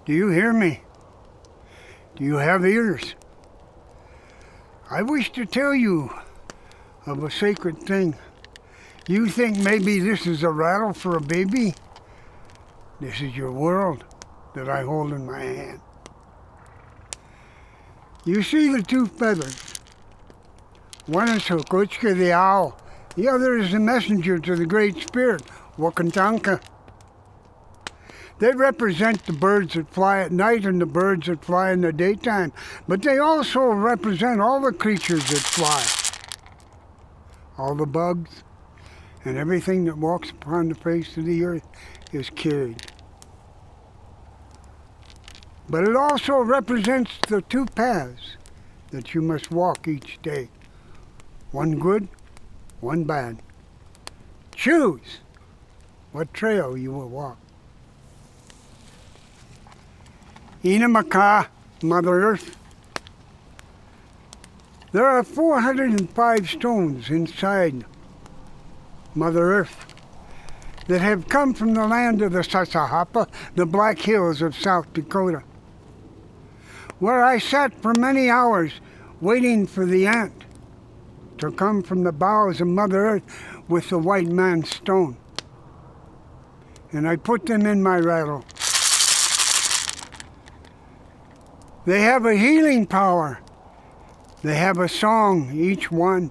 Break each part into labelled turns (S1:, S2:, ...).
S1: Do you hear me? Do you have ears? I wish to tell you of a sacred thing. You think maybe this is a rattle for a baby? This is your world that I hold in my hand. You see the two feathers. One is Hukuchka the owl. The other is the messenger to the Great Spirit, Wakantanka. They represent the birds that fly at night and the birds that fly in the daytime, but they also represent all the creatures that fly, all the bugs, and everything that walks upon the face of the earth is carried. But it also represents the two paths that you must walk each day. One good, one bad. Choose what trail you will walk. Inamaka, Mother Earth. There are 405 stones inside Mother Earth that have come from the land of the Sasahapa, the Black Hills of South Dakota, where I sat for many hours waiting for the ant to come from the bowels of Mother Earth with the white man's stone. And I put them in my rattle. They have a healing power. They have a song, each one.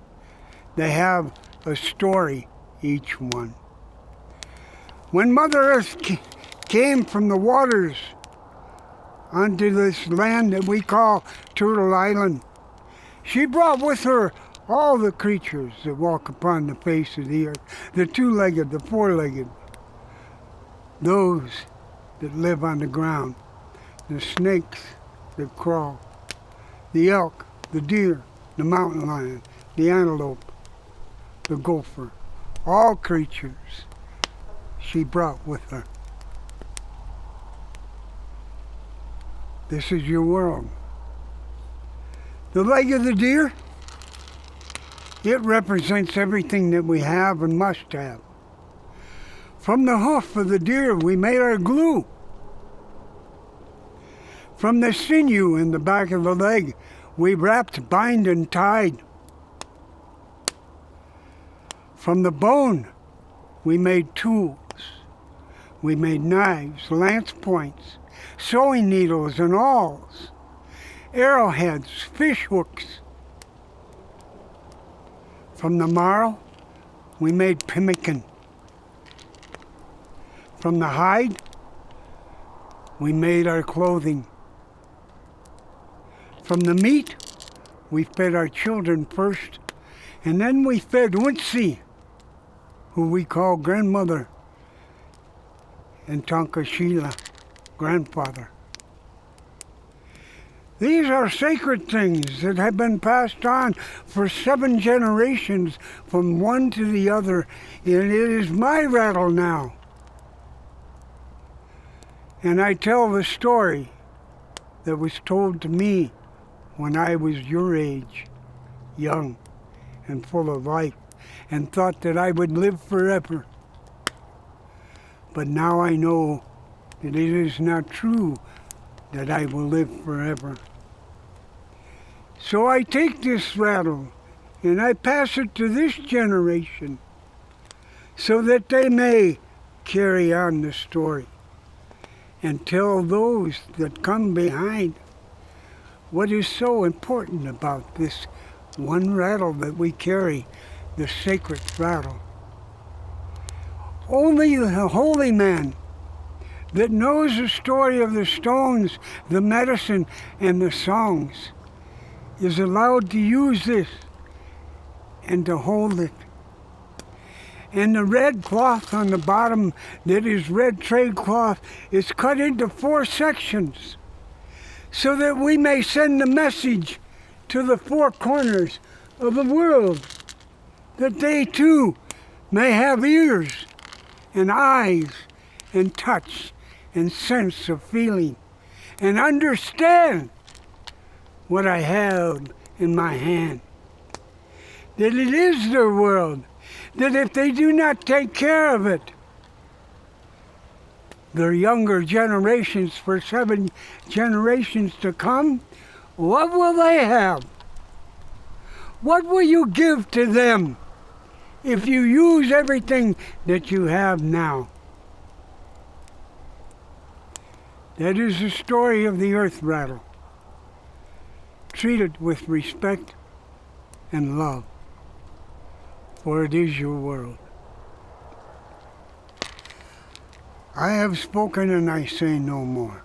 S1: They have a story, each one. When Mother Earth came from the waters onto this land that we call Turtle Island, she brought with her all the creatures that walk upon the face of the earth, the two-legged, the four-legged, those that live on the ground, the snakes that crawl, the elk, the deer, the mountain lion, the antelope, the gopher, all creatures she brought with her. This is your world. The leg of the deer, it represents everything that we have and must have. From the hoof of the deer, we made our glue. From the sinew in the back of the leg, we wrapped, bind, and tied. From the bone, we made tools. We made knives, lance points, sewing needles and awls, arrowheads, fish hooks. From the marrow, we made pemmican. From the hide, we made our clothing. From the meat, we fed our children first, and then we fed Wunsi, who we call grandmother, and Tonka Sheila, grandfather. These are sacred things that have been passed on for 7 generations from one to the other, and it is my rattle now. And I tell the story that was told to me when I was your age, young and full of life, and thought that I would live forever. But now I know that it is not true that I will live forever. So I take this rattle and I pass it to this generation so that they may carry on the story and tell those that come behind what is so important about this one rattle that we carry, the sacred rattle. Only the holy man that knows the story of the stones, the medicine, and the songs is allowed to use this and to hold it. And the red cloth on the bottom, that is red trade cloth, is cut into 4 sections so that we may send the message to the 4 corners of the world, that they too may have ears and eyes and touch and sense of feeling and understand what I have in my hand. That it is their world, that if they do not take care of it, their younger generations for 7 generations to come, what will they have? What will you give to them if you use everything that you have now? That is the story of the earth rattle. Treat it with respect and love, for it is your world. I have spoken and I say no more.